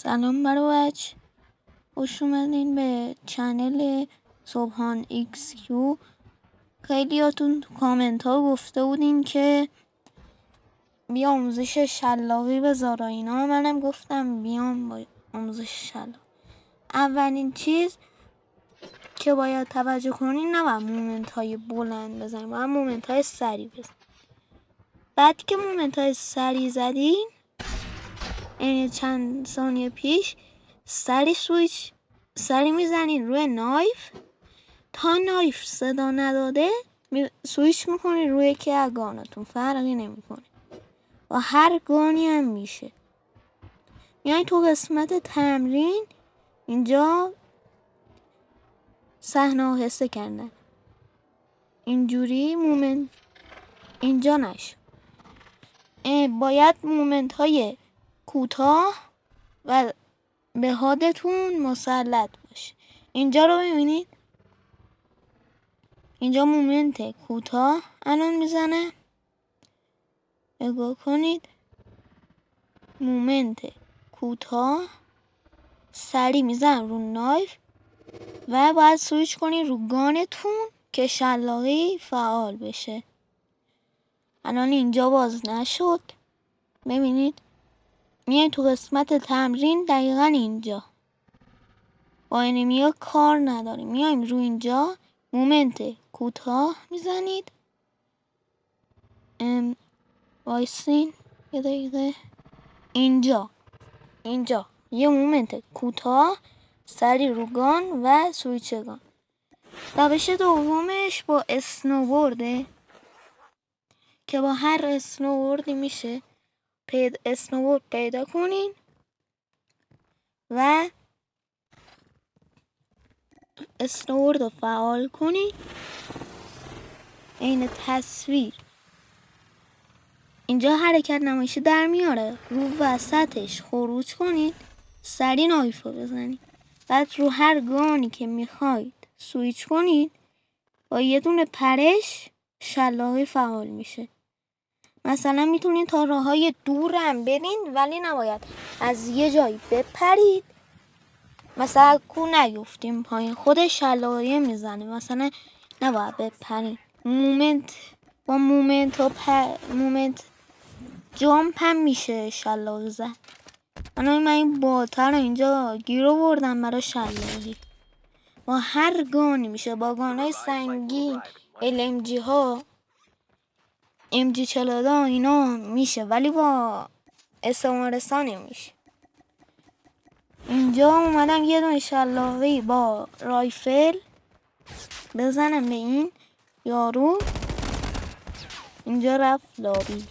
سلام برای بچه، خوش اومدین به چنل صبحان ایکس کیو. خیلیاتون تو کامنت ها گفته بودین که بیا آموزش شلاقی بذار اینا، منم گفتم بیام با آموزش شلاقی. اولین چیز که باید توجه کنین نباید مومنت های بلند بزنین، باید مومنت های سریع بزنین. بعد که مومنت های سریع زدین، یعنی چند ثانیه پیش، سری میزنین روی نایف تا نایف صدا نداده سویچ میکنین روی یکی از گاناتون، فرقی نمیکنه و هر گانی هم میشه. یعنی تو قسمت تمرین اینجا صحنه آهسته کردن، اینجوری مومنت اینجا نشه. باید مومنت های کوتاه و به حادتون مسلط باشه. اینجا رو ببینید، اینجا مومنت کوتاه الان میزنه، نگاه کنید، مومنت کوتاه سری میزن رو نایف و باید سویچ کنید رو گانتون که شلاقی فعال بشه. الان اینجا باز نشد، ببینید میای تو قسمت تمرین دقیقا اینجا با انیمیا کار نداریم، میایم رو اینجا مومنت کوتاه میزنید. وایسین یه دقیقه، اینجا یه مومنت کوتاه سری رو گان و سویچ گان. روش دومش با اسنوبورده که با هر اسنوبوردی میشه اسنوبورد پیدا کنین و اسنوبورد رو فعال کنین. این تصویر اینجا حرکت نمایشی در میاره، رو وسطش خروج کنید، سری نایف رو بزنید، بعد رو هر گانی که میخواید سویچ کنید، با یه دونه پرش شلاقی فعال میشه. مثلا میتونید تا راه های دورم برین ولی نباید از یه جایی بپرید، مثلا کو نیفتیم پایین، خود شلاقی میزنه، مثلا نباید بپرید. مومنت جامپ هم میشه شلاقی زد. من این بالتر رو اینجا گیر آوردم برای شلاقی. با هر گانی میشه، با گانهای سنگین LMG ها MG42 اینا میشه، ولی با SMRSA نمیشه. اینجا اومدم یه دونه شلاقی با رایفل بزنم به این یارو، اینجا رفت لابی.